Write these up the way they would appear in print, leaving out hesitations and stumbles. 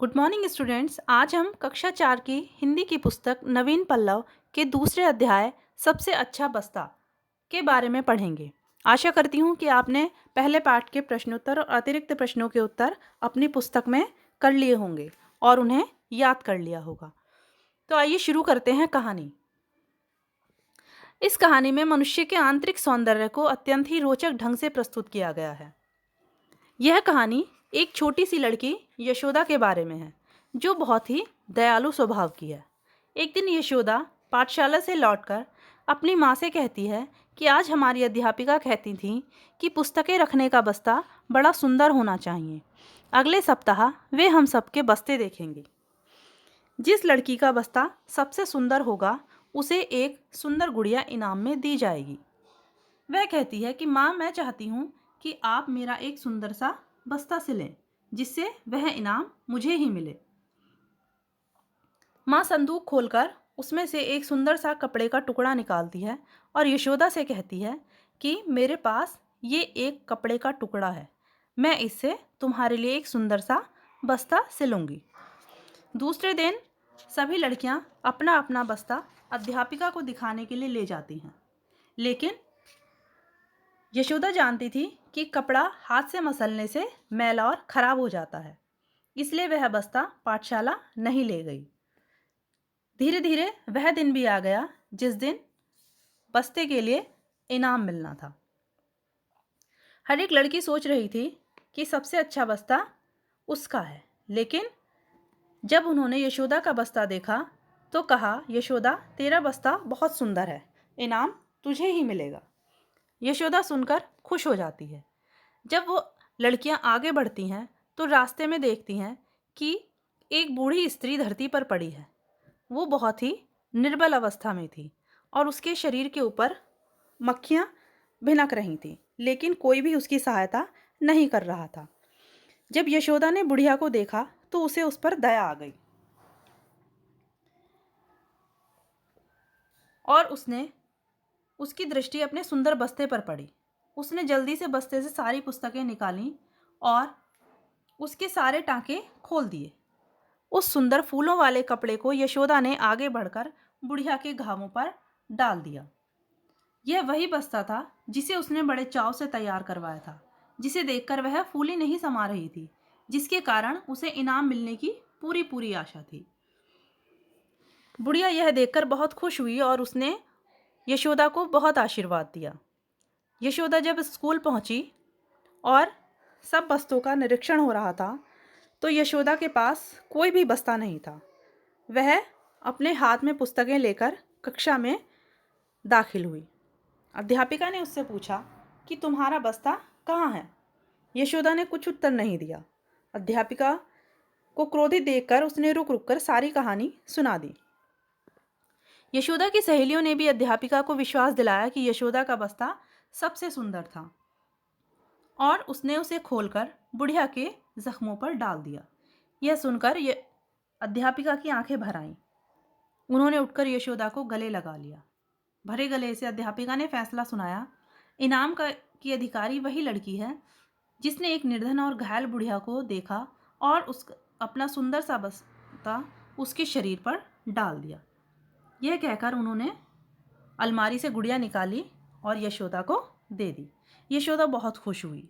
Good morning students. आज हम कक्षा 4 की हिंदी की पुस्तक नवीन पल्लव के दूसरे अध्याय सबसे अच्छा बस्ता के बारे में पढ़ेंगे। आशा करती हूँ कि आपने पहले पाठ के प्रश्नोत्तर और अतिरिक्त प्रश्नों के उत्तर अपनी पुस्तक में कर लिए होंगे और उन्हें याद कर लिया होगा। तो आइए शुरू करते हैं कहानी। इस कहानी में मनुष्य के आंतरिक सौंदर्य को अत्यंत ही रोचक ढंग से प्रस्तुत किया गया है। यह कहानी एक छोटी सी लड़की यशोदा के बारे में है, जो बहुत ही दयालु स्वभाव की है। एक दिन यशोदा पाठशाला से लौटकर अपनी माँ से कहती है कि आज हमारी अध्यापिका कहती थी कि पुस्तकें रखने का बस्ता बड़ा सुंदर होना चाहिए। अगले सप्ताह वे हम सबके बस्ते देखेंगे। जिस लड़की का बस्ता सबसे सुंदर होगा उसे एक सुंदर गुड़िया इनाम में दी जाएगी। वह कहती है कि माँ, मैं चाहती हूँ कि आप मेरा एक सुंदर सा बस्ता सिलें जिससे वह इनाम मुझे ही मिले। माँ संदूक खोलकर उसमें से एक सुंदर सा कपड़े का टुकड़ा निकालती है और यशोदा से कहती है कि मेरे पास ये एक कपड़े का टुकड़ा है, मैं इससे तुम्हारे लिए एक सुंदर सा बस्ता सिलूंगी। दूसरे दिन सभी लड़कियां अपना अपना बस्ता अध्यापिका को दिखाने के लिए ले जाती हैं, लेकिन यशोदा जानती थी कि कपड़ा हाथ से मसलने से मैला और खराब हो जाता है, इसलिए वह बस्ता पाठशाला नहीं ले गई। धीरे धीरे वह दिन भी आ गया जिस दिन बस्ते के लिए इनाम मिलना था। हर एक लड़की सोच रही थी कि सबसे अच्छा बस्ता उसका है, लेकिन जब उन्होंने यशोदा का बस्ता देखा तो कहा, यशोदा तेरा बस्ता बहुत सुंदर है, इनाम तुझे ही मिलेगा। यशोदा सुनकर खुश हो जाती है। जब वो लड़कियां आगे बढ़ती हैं तो रास्ते में देखती हैं कि एक बूढ़ी स्त्री धरती पर पड़ी है। वो बहुत ही निर्बल अवस्था में थी और उसके शरीर के ऊपर मक्खियां भिनक रही थीं, लेकिन कोई भी उसकी सहायता नहीं कर रहा था। जब यशोदा ने बुढ़िया को देखा तो उसे उस पर दया आ गई और उसकी दृष्टि अपने सुंदर बस्ते पर पड़ी। उसने जल्दी से बस्ते से सारी पुस्तकें निकाली और उसके सारे टाँके खोल दिए। उस सुंदर फूलों वाले कपड़े को यशोदा ने आगे बढ़कर बुढ़िया के घावों पर डाल दिया। यह वही बस्ता था जिसे उसने बड़े चाव से तैयार करवाया था, जिसे देखकर वह फूली नहीं समा रही थी, जिसके कारण उसे इनाम मिलने की पूरी पूरी आशा थी। बुढ़िया यह देखकर बहुत खुश हुई और उसने यशोदा को बहुत आशीर्वाद दिया। यशोदा जब स्कूल पहुंची और सब बस्तों का निरीक्षण हो रहा था तो यशोदा के पास कोई भी बस्ता नहीं था। वह अपने हाथ में पुस्तकें लेकर कक्षा में दाखिल हुई। अध्यापिका ने उससे पूछा कि तुम्हारा बस्ता कहाँ है? यशोदा ने कुछ उत्तर नहीं दिया। अध्यापिका को क्रोधित देखकर उसने रुक रुक कर सारी कहानी सुना दी। यशोदा की सहेलियों ने भी अध्यापिका को विश्वास दिलाया कि यशोदा का बस्ता सबसे सुंदर था और उसने उसे खोलकर बुढ़िया के जख्मों पर डाल दिया। यह सुनकर अध्यापिका की आंखें भर आईं। उन्होंने उठकर यशोदा को गले लगा लिया। भरे गले से अध्यापिका ने फैसला सुनाया, इनाम की अधिकारी वही लड़की है जिसने एक निर्धन और घायल बुढ़िया को देखा और अपना सुंदर सा बस्ता उसके शरीर पर डाल दिया। यह कहकर उन्होंने अलमारी से गुड़िया निकाली और यशोदा को दे दी। यशोदा बहुत खुश हुई।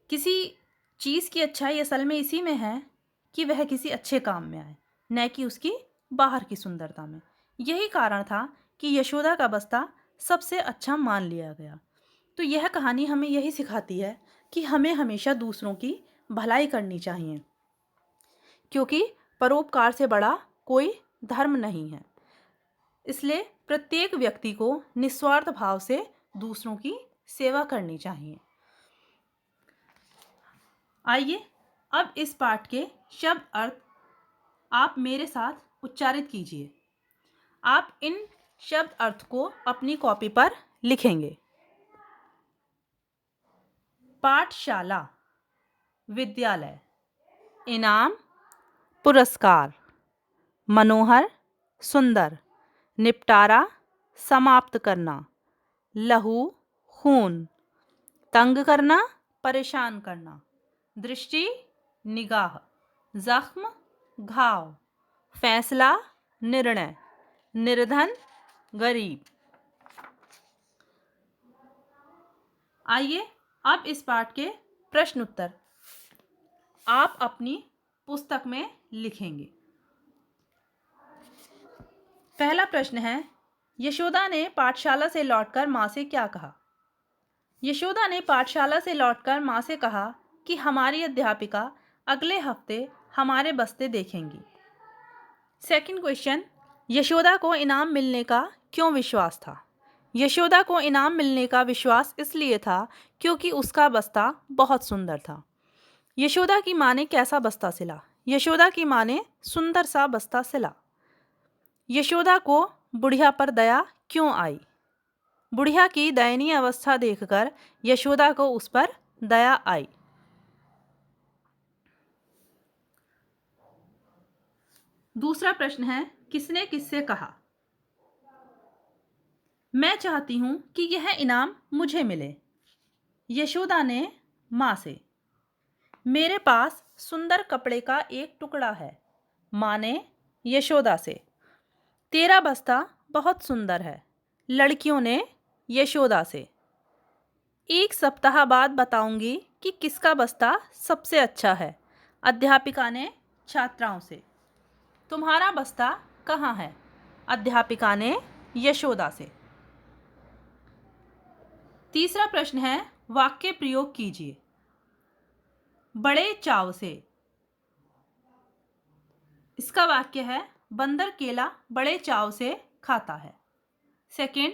किसी चीज़ की अच्छाई असल में इसी में है कि वह किसी अच्छे काम में आए, न कि उसकी बाहर की सुंदरता में। यही कारण था कि यशोदा का बस्ता सबसे अच्छा मान लिया गया। तो यह कहानी हमें यही सिखाती है कि हमें हमेशा दूसरों की भलाई करनी चाहिए, क्योंकि परोपकार से बड़ा कोई धर्म नहीं है। इसलिए प्रत्येक व्यक्ति को निस्वार्थ भाव से दूसरों की सेवा करनी चाहिए। आइए अब इस पाठ के शब्द अर्थ आप मेरे साथ उच्चारित कीजिए। आप इन शब्द अर्थ को अपनी कॉपी पर लिखेंगे। पाठशाला, विद्यालय, इनाम, पुरस्कार, मनोहर, सुंदर, निपटारा, समाप्त करना, लहू, खून, तंग करना, परेशान करना, दृष्टि, निगाह, जख्म, घाव, फैसला, निर्णय, निर्धन, गरीब। आइए अब इस पाठ के प्रश्न उत्तर आप अपनी पुस्तक में लिखेंगे। पहला प्रश्न है, यशोदा ने पाठशाला से लौटकर माँ से क्या कहा? यशोदा ने पाठशाला से लौटकर माँ से कहा कि हमारी अध्यापिका अगले हफ्ते हमारे बस्ते देखेंगी। सेकंड क्वेश्चन, यशोदा को इनाम मिलने का क्यों विश्वास था? यशोदा को इनाम मिलने का विश्वास इसलिए था क्योंकि उसका बस्ता बहुत सुंदर था। यशोदा की माँ ने कैसा बस्ता सिला? यशोदा की माँ ने सुंदर सा बस्ता सिला। यशोदा को बुढ़िया पर दया क्यों आई? बुढ़िया की दयनीय अवस्था देखकर यशोदा को उस पर दया आई। दूसरा प्रश्न है, किसने किससे कहा? मैं चाहती हूं कि यह इनाम मुझे मिले। यशोदा ने माँ से। मेरे पास सुंदर कपड़े का एक टुकड़ा है। माँ ने यशोदा से। तेरा बस्ता बहुत सुंदर है। लड़कियों ने यशोदा से। एक सप्ताह बाद बताऊंगी कि किसका बस्ता सबसे अच्छा है। अध्यापिका ने छात्राओं से। तुम्हारा बस्ता कहाँ है? अध्यापिका ने यशोदा से। तीसरा प्रश्न है, वाक्य प्रयोग कीजिए। बड़े चाव से। इसका वाक्य है, बंदर केला बड़े चाव से खाता है। सेकंड,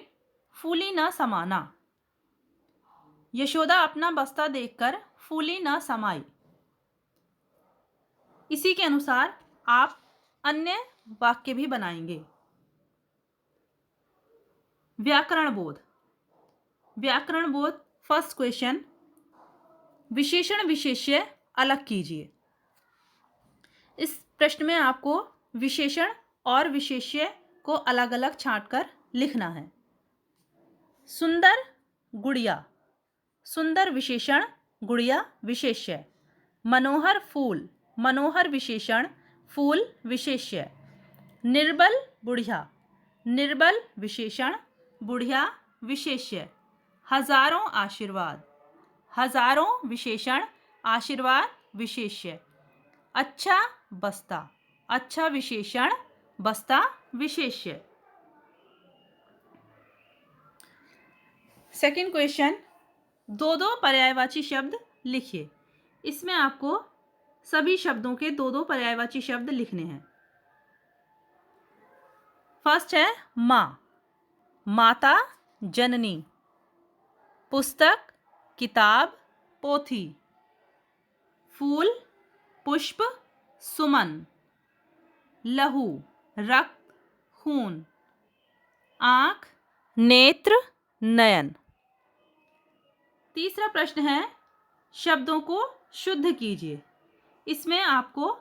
फूली न समाना। यशोदा अपना बस्ता देखकर फूली न समाई। इसी के अनुसार आप अन्य वाक्य भी बनाएंगे। व्याकरण बोध। व्याकरण बोध फर्स्ट क्वेश्चन, विशेषण विशेष्य अलग कीजिए। इस प्रश्न में आपको विशेषण और विशेष्य को अलग अलग छांटकर लिखना है। सुंदर गुड़िया, सुंदर विशेषण, गुड़िया विशेष्य। मनोहर फूल, मनोहर विशेषण, फूल विशेष्य। निर्बल बुढ़िया, निर्बल विशेषण, बुढ़िया विशेष्य। हजारों आशीर्वाद, हजारों विशेषण, आशीर्वाद विशेष्य। अच्छा बस्ता, अच्छा विशेषण, बस्ता विशेष्य। सेकंड क्वेश्चन, दो दो पर्यायवाची शब्द लिखिए। इसमें आपको सभी शब्दों के दो दो पर्यायवाची शब्द लिखने हैं। फर्स्ट है माँ, माता जननी। पुस्तक किताब पोथी। फूल पुष्प सुमन। लहू रक्त खून। आँख नेत्र नयन। तीसरा प्रश्न है, शब्दों को शुद्ध कीजिए। इसमें आपको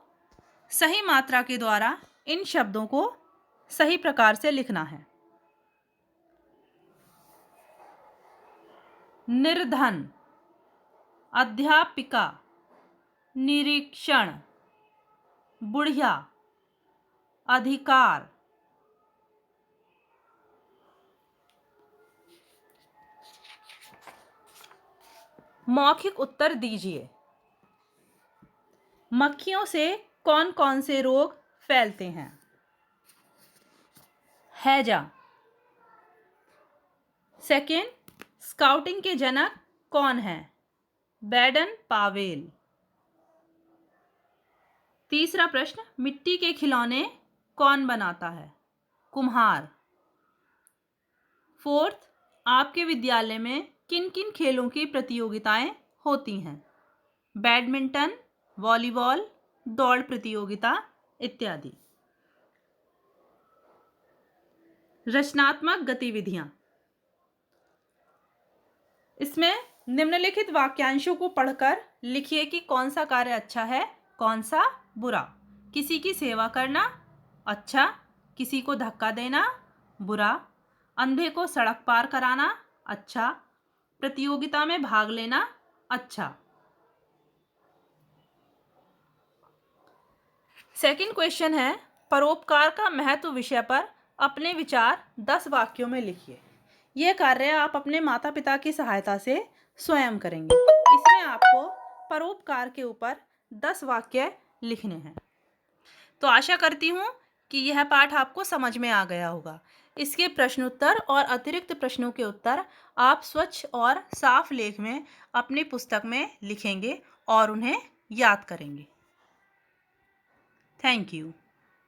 सही मात्रा के द्वारा इन शब्दों को सही प्रकार से लिखना है। निर्धन, अध्यापिका, निरीक्षण, बुढ़िया, अधिकार। मौखिक उत्तर दीजिए। मक्खियों से कौन कौन से रोग फैलते हैं? हैजा। सेकेंड, स्काउटिंग के जनक कौन है? Baden Powell. तीसरा प्रश्न, मिट्टी के खिलौने कौन बनाता है? कुम्हार। फोर्थ, आपके विद्यालय में किन किन खेलों की प्रतियोगिताएं होती हैं? बैडमिंटन, वॉलीबॉल, दौड़ प्रतियोगिता इत्यादि। रचनात्मक गतिविधियां। इसमें निम्नलिखित वाक्यांशों को पढ़कर लिखिए कि कौन सा कार्य अच्छा है, कौन सा बुरा। किसी की सेवा करना अच्छा, किसी को धक्का देना बुरा, अंधे को सड़क पार कराना अच्छा, प्रतियोगिता में भाग लेना अच्छा। सेकंड क्वेश्चन है, परोपकार का महत्व विषय पर अपने विचार 10 वाक्यों में लिखिए। यह कार्य आप अपने माता पिता की सहायता से स्वयं करेंगे। इसमें आपको परोपकार के ऊपर 10 वाक्य लिखने हैं। तो आशा करती हूँ कि यह पाठ आपको समझ में आ गया होगा। इसके प्रश्नोत्तर और अतिरिक्त प्रश्नों के उत्तर आप स्वच्छ और साफ लेख में अपनी पुस्तक में लिखेंगे और उन्हें याद करेंगे। Thank you.